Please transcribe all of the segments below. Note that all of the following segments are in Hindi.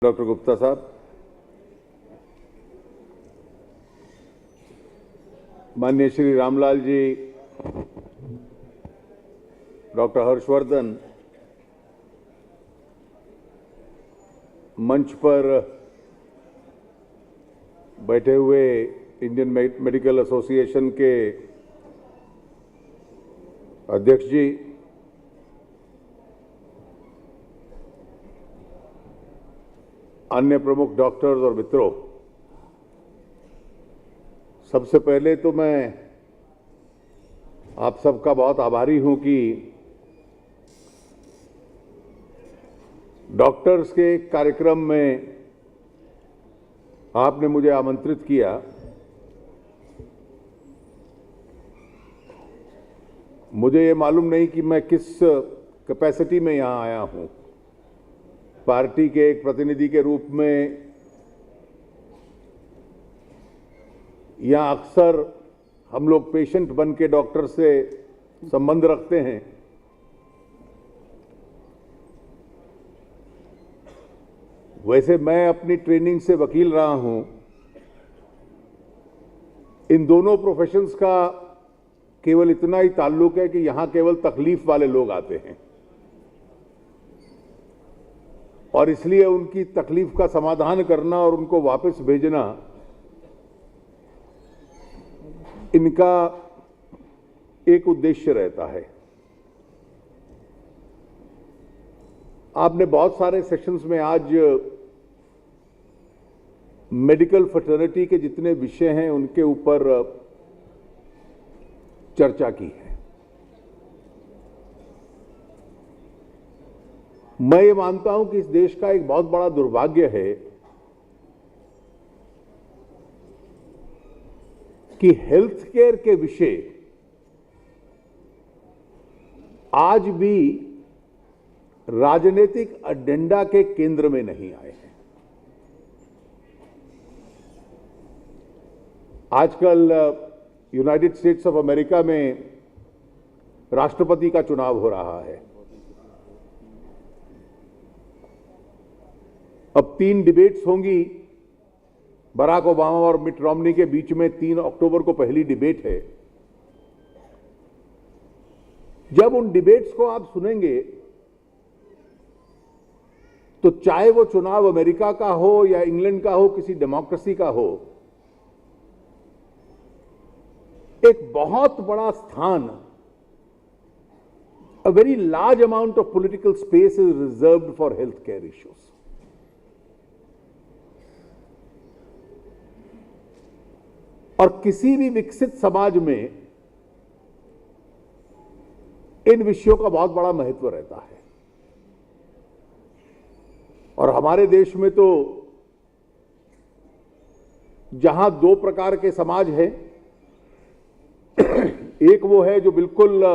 डॉक्टर गुप्ता साहब, माननीय श्री रामलाल जी, डॉक्टर हर्षवर्धन, मंच पर बैठे हुए इंडियन मेडिकल एसोसिएशन के अध्यक्ष जी, अन्य प्रमुख डॉक्टर्स और मित्रों, सबसे पहले तो मैं आप सबका बहुत आभारी हूं कि डॉक्टर्स के कार्यक्रम में आपने मुझे आमंत्रित किया। मुझे ये मालूम नहीं कि मैं किस कैपेसिटी में यहां आया हूं। पार्टी के एक प्रतिनिधि के रूप में यहां अक्सर हम लोग पेशेंट बन के डॉक्टर से संबंध रखते हैं। वैसे मैं अपनी ट्रेनिंग से वकील रहा हूं। इन दोनों प्रोफेशंस का केवल इतना ही ताल्लुक है कि यहां केवल तकलीफ वाले लोग आते हैं और इसलिए उनकी तकलीफ का समाधान करना और उनको वापस भेजना इनका एक उद्देश्य रहता है। आपने बहुत सारे सेशंस में आज मेडिकल फ्रेटर्निटी के जितने विषय हैं उनके ऊपर चर्चा की है। मैं ये मानता हूं कि इस देश का एक बहुत बड़ा दुर्भाग्य है कि हेल्थ केयर के विषय आज भी राजनीतिक एजेंडा के केंद्र में नहीं आए हैं। आजकल यूनाइटेड स्टेट्स ऑफ अमेरिका में राष्ट्रपति का चुनाव हो रहा है। अब 3 डिबेट्स होंगी। बराक ओबामा और मिट रोमनी के बीच में 3 अक्टूबर को पहली डिबेट है। जब उन डिबेट्स को आप सुनेंगे तो चाहे वो चुनाव अमेरिका का हो या इंग्लैंड का हो, किसी डेमोक्रेसी का हो, एक बहुत बड़ा स्थान, a very large amount of political space is reserved for healthcare issues. और किसी भी विकसित समाज में इन विषयों का बहुत बड़ा महत्व रहता है। और हमारे देश में तो जहां 2 प्रकार के समाज हैं, एक वो है जो बिल्कुल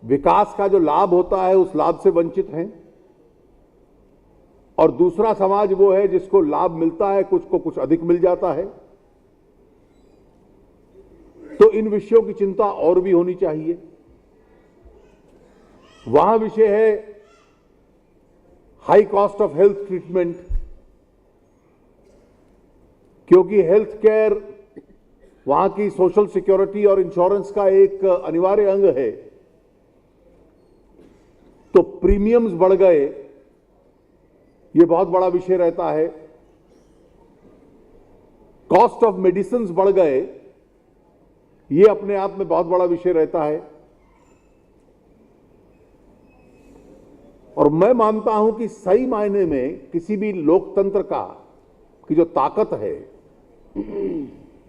विकास का जो लाभ होता है उस लाभ से वंचित हैं, और दूसरा समाज वो है जिसको लाभ मिलता है, कुछ को कुछ अधिक मिल जाता है। तो इन विषयों की चिंता और भी होनी चाहिए। वहां विषय है high cost of health treatment, क्योंकि हेल्थ केयर वहां की सोशल सिक्योरिटी और इंश्योरेंस का एक अनिवार्य अंग है। तो प्रीमियम्स बढ़ गए, ये बहुत बड़ा विषय रहता है। कॉस्ट ऑफ मेडिसिन बढ़ गए, ये अपने आप में बहुत बड़ा विषय रहता है। और मैं मानता हूं कि सही मायने में किसी भी लोकतंत्र की जो ताकत है,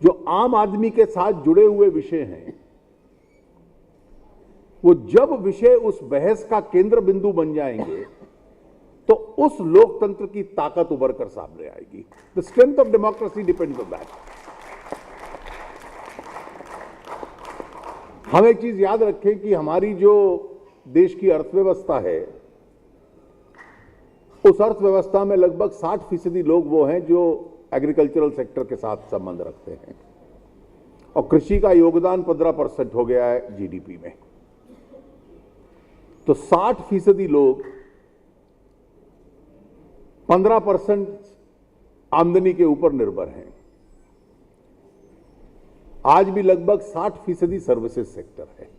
जो आम आदमी के साथ जुड़े हुए विषय हैं, वो जब विषय उस बहस का केंद्र बिंदु बन जाएंगे तो उस लोकतंत्र की ताकत उभर कर सामने आएगी। The strength of democracy depends on that. हम एक चीज याद रखें कि हमारी जो देश की अर्थव्यवस्था है, उस अर्थव्यवस्था में लगभग 60% लोग वो हैं जो एग्रीकल्चरल सेक्टर के साथ संबंध रखते हैं, और कृषि का योगदान 15% हो गया है जीडीपी में। तो 60% लोग 15% आमदनी के ऊपर निर्भर हैं। आज भी लगभग 60% सर्विसेज सेक्टर है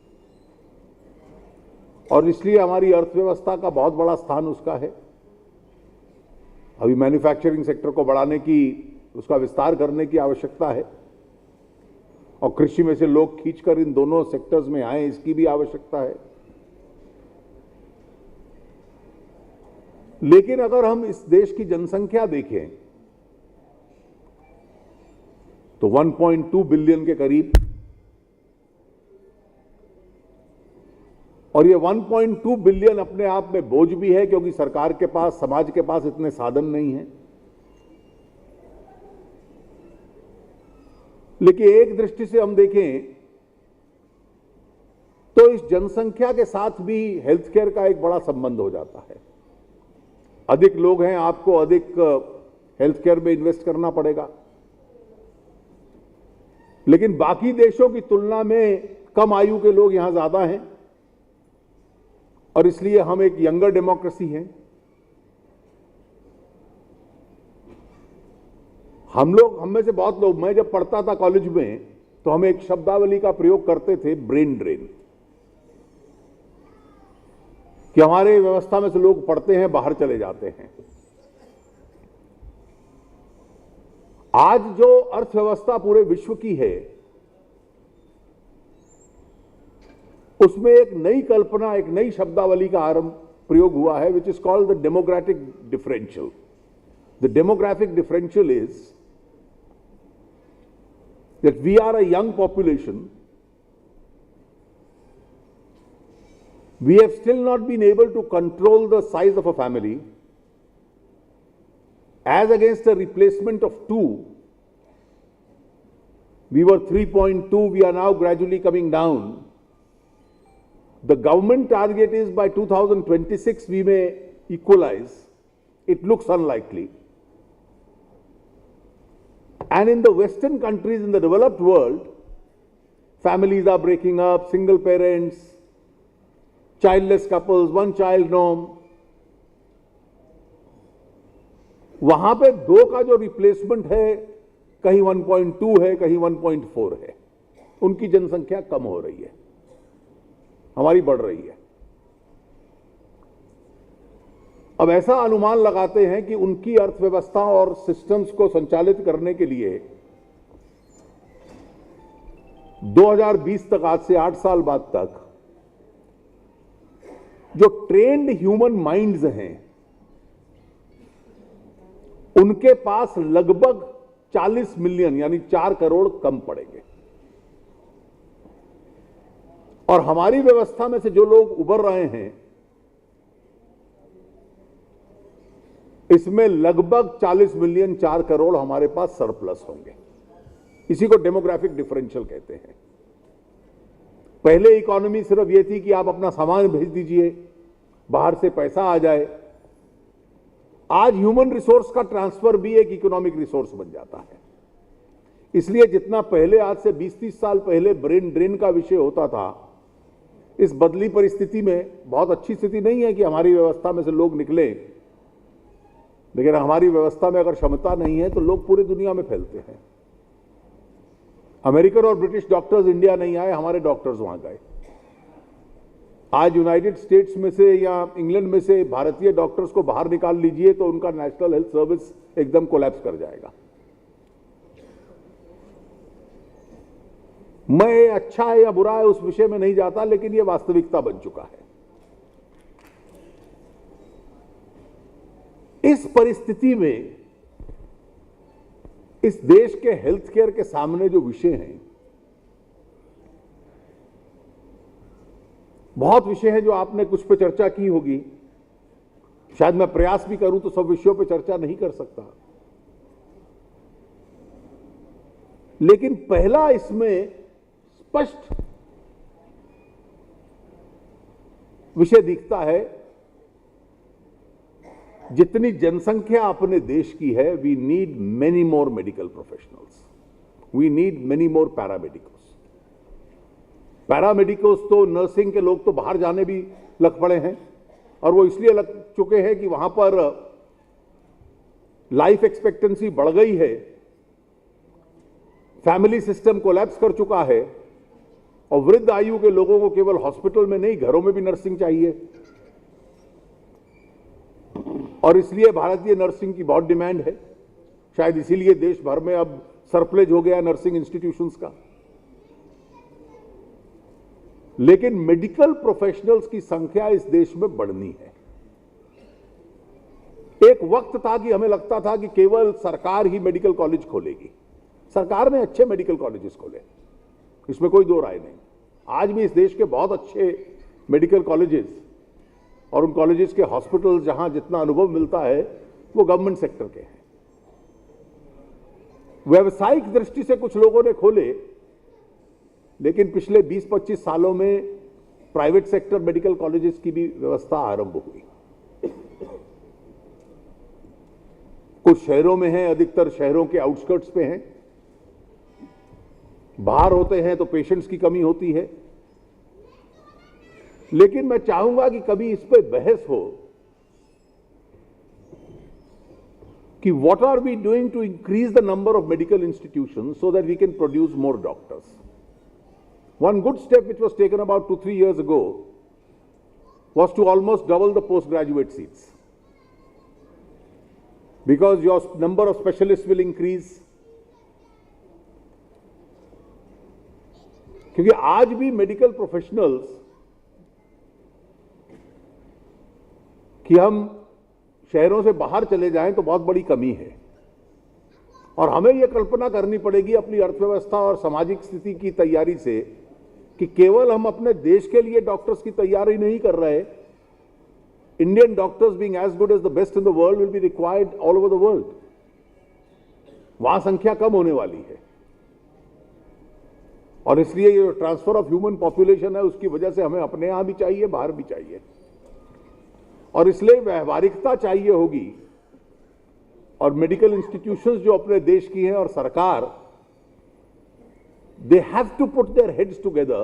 और इसलिए हमारी अर्थव्यवस्था का बहुत बड़ा स्थान उसका है। अभी मैन्युफैक्चरिंग सेक्टर को बढ़ाने की, उसका विस्तार करने की आवश्यकता है और कृषि में से लोग खींचकर इन दोनों सेक्टर्स में आए, इसकी भी आवश्यकता है। लेकिन अगर हम इस देश की जनसंख्या देखें तो 1.2 बिलियन के करीब, और ये 1.2 बिलियन अपने आप में बोझ भी है क्योंकि सरकार के पास, समाज के पास इतने साधन नहीं हैं। लेकिन एक दृष्टि से हम देखें तो इस जनसंख्या के साथ भी हेल्थ केयर का एक बड़ा संबंध हो जाता है। अधिक लोग हैं, आपको अधिक हेल्थ केयर में इन्वेस्ट करना पड़ेगा, लेकिन बाकी देशों की तुलना में कम आयु के लोग यहां ज्यादा हैं और इसलिए हम एक यंगर डेमोक्रेसी हैं। हम में से बहुत लोग, मैं जब पढ़ता था कॉलेज में तो हम एक शब्दावली का प्रयोग करते थे, ब्रेन ड्रेन, कि हमारे व्यवस्था में से लोग पढ़ते हैं, बाहर चले जाते हैं। आज जो अर्थव्यवस्था पूरे विश्व की है उसमें एक नई कल्पना, एक नई शब्दावली का प्रयोग हुआ है, which is called the demographic differential. The demographic differential is that we are a young population, we have still not been able to control the size of a family. As against a replacement of 2, we were 3.2, we are now gradually coming down. The government target is by 2026 we may equalize. It looks unlikely. And in the Western countries, in the developed world, families are breaking up, single parents, childless couples, one child norm. वहां पे 2 का जो रिप्लेसमेंट है कहीं 1.2 है, कहीं 1.4 है। उनकी जनसंख्या कम हो रही है, हमारी बढ़ रही है। अब ऐसा अनुमान लगाते हैं कि उनकी अर्थव्यवस्था और सिस्टम्स को संचालित करने के लिए 2020 तक, आज से 8 साल बाद तक, जो ट्रेन्ड ह्यूमन माइंड्स हैं उनके पास लगभग 40 मिलियन यानी 4 करोड़ कम पड़ेंगे। और हमारी व्यवस्था में से जो लोग उभर रहे हैं इसमें लगभग 40 मिलियन 4 करोड़ हमारे पास सरप्लस होंगे। इसी को डेमोग्राफिक डिफरेंशियल कहते हैं। पहले इकोनॉमी सिर्फ ये थी कि आप अपना सामान भेज दीजिए, बाहर से पैसा आ जाए। आज ह्यूमन रिसोर्स का ट्रांसफर भी एक इकोनॉमिक रिसोर्स बन जाता है। इसलिए जितना पहले, आज से 20-30 साल पहले ब्रेन ड्रेन का विषय होता था, इस बदली परिस्थिति में बहुत अच्छी स्थिति नहीं है कि हमारी व्यवस्था में से लोग निकले, लेकिन हमारी व्यवस्था में अगर क्षमता नहीं है तो लोग पूरी दुनिया में फैलते हैं। अमेरिकन और ब्रिटिश डॉक्टर्स इंडिया नहीं आए, हमारे डॉक्टर्स वहां गए। आज यूनाइटेड स्टेट्स में से या इंग्लैंड में से भारतीय डॉक्टर्स को बाहर निकाल लीजिए तो उनका नेशनल हेल्थ सर्विस एकदम कोलैप्स कर जाएगा। मैं अच्छा है या बुरा है उस विषय में नहीं जाता, लेकिन यह वास्तविकता बन चुका है। इस परिस्थिति में इस देश के हेल्थ केयर के सामने जो विषय हैं, बहुत विषय हैं जो आपने कुछ पे चर्चा की होगी, शायद मैं प्रयास भी करूं तो सब विषयों पे चर्चा नहीं कर सकता, लेकिन पहला इसमें स्पष्ट विषय दिखता है, जितनी जनसंख्या अपने देश की है, we need many more medical professionals, we need many more paramedicals. Paramedicals तो, नर्सिंग के लोग तो बाहर जाने भी लग पड़े हैं, और वो इसलिए लग चुके हैं कि वहां पर लाइफ एक्सपेक्टेंसी बढ़ गई है, फैमिली सिस्टम कोलैप्स कर चुका है और वृद्ध आयु के लोगों को केवल हॉस्पिटल में नहीं, घरों में भी नर्सिंग चाहिए। और इसलिए भारतीय नर्सिंग की बहुत डिमांड है। शायद इसीलिए देश भर में अब सरप्लेज हो गया नर्सिंग इंस्टीट्यूशंस का। लेकिन मेडिकल प्रोफेशनल्स की संख्या इस देश में बढ़नी है। एक वक्त था कि हमें लगता था कि केवल सरकार ही मेडिकल कॉलेज खोलेगी। सरकार ने अच्छे मेडिकल कॉलेजेस खोले, इसमें कोई दो राय नहीं। आज भी इस देश के बहुत अच्छे मेडिकल कॉलेजेस और उन कॉलेजेस के हॉस्पिटल जहां जितना अनुभव मिलता है वो गवर्नमेंट सेक्टर के हैं। व्यवसायिक दृष्टि से कुछ लोगों ने खोले, लेकिन पिछले 20-25 सालों में प्राइवेट सेक्टर मेडिकल कॉलेजेस की भी व्यवस्था आरंभ हुई। कुछ शहरों में है, अधिकतर शहरों के आउटस्कर्ट्स पे हैं। बाहर होते हैं तो पेशेंट्स की कमी होती है। लेकिन मैं चाहूंगा कि कभी इस पे बहस हो कि what are we doing to increase the number of medical institutions so that we can produce more doctors. One good step which was taken about 2-3 years ago was to almost double the postgraduate seats, because your number of specialists will increase. क्योंकि आज भी मेडिकल प्रोफेशनल्स कि हम शहरों से बाहर चले जाएं तो बहुत बड़ी कमी है। और हमें यह कल्पना करनी पड़ेगी अपनी अर्थव्यवस्था और सामाजिक स्थिति की तैयारी से कि केवल हम अपने देश के लिए डॉक्टर्स की तैयारी नहीं कर रहे। Indian doctors being as good as the best in the world will be required all over the world. वहां संख्या कम होने वाली है और इसलिए ये ट्रांसफर ऑफ ह्यूमन पॉपुलेशन है, उसकी वजह से हमें अपने यहां भी चाहिए, बाहर भी चाहिए। और इसलिए व्यवहारिकता चाहिए होगी। और मेडिकल इंस्टीट्यूशंस जो अपने देश की हैं और सरकार, they have to put their heads together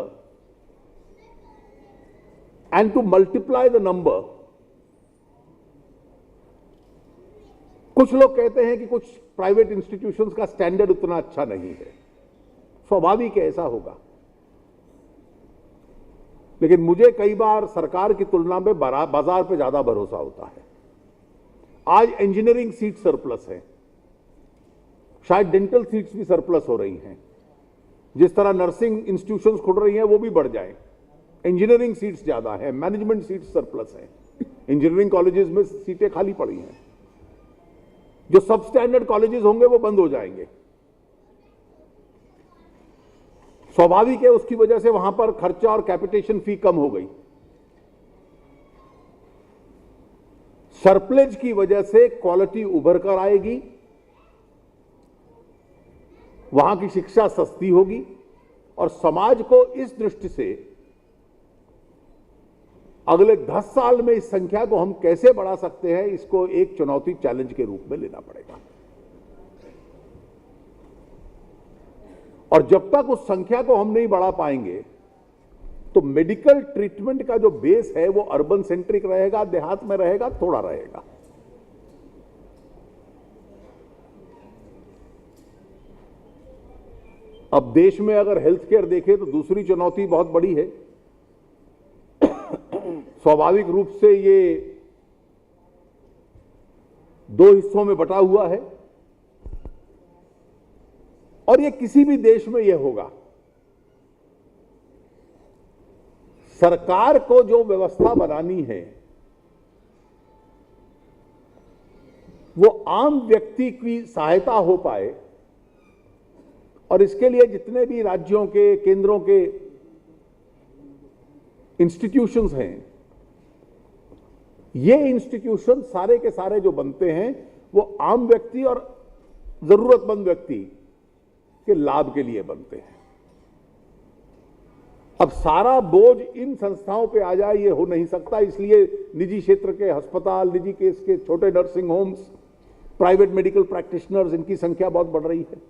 and to multiply the number. कुछ लोग कहते हैं कि कुछ प्राइवेट इंस्टीट्यूशंस का स्टैंडर्ड उतना अच्छा नहीं है। स्वाभाविक है, ऐसा होगा। लेकिन मुझे कई बार सरकार की तुलना में बाजार पे ज्यादा भरोसा होता है। आज इंजीनियरिंग सीट सरप्लस है, शायद डेंटल सीट्स भी सरप्लस हो रही हैं। जिस तरह नर्सिंग इंस्टीट्यूशंस खुल रही हैं वो भी बढ़ जाए। इंजीनियरिंग सीट्स ज्यादा है, मैनेजमेंट सीट्स सरप्लस है। इंजीनियरिंग कॉलेजेस में सीटें खाली पड़ी हैं। जो सब स्टैंडर्ड कॉलेजेस होंगे वो बंद हो जाएंगे। स्वाभाविक है, उसकी वजह से वहां पर खर्चा और कैपिटेशन फी कम हो गई। सरप्लेज की वजह से क्वालिटी उभर कर आएगी, वहां की शिक्षा सस्ती होगी और समाज को इस दृष्टि से अगले 10 साल में इस संख्या को हम कैसे बढ़ा सकते हैं, इसको एक चुनौती, चैलेंज के रूप में लेना पड़ेगा। और जब तक उस संख्या को हम नहीं बढ़ा पाएंगे तो मेडिकल ट्रीटमेंट का जो बेस है वो अर्बन सेंट्रिक रहेगा, देहात में रहेगा, थोड़ा रहेगा। अब देश में अगर हेल्थ केयर देखें तो दूसरी चुनौती बहुत बड़ी है। स्वाभाविक रूप से ये 2 हिस्सों में बटा हुआ है और ये किसी भी देश में यह होगा। सरकार को जो व्यवस्था बनानी है वो आम व्यक्ति की सहायता हो पाए, और इसके लिए जितने भी राज्यों के, केंद्रों के इंस्टीट्यूशंस हैं, ये इंस्टीट्यूशन सारे के सारे जो बनते हैं वो आम व्यक्ति और जरूरतमंद व्यक्ति के लाभ के लिए बनते हैं। अब सारा बोझ इन संस्थाओं पे आ जाए ये हो नहीं सकता। इसलिए निजी क्षेत्र के अस्पताल, निजी केस के छोटे nursing homes, private medical practitioners, इनकी संख्या बहुत बढ़ रही है।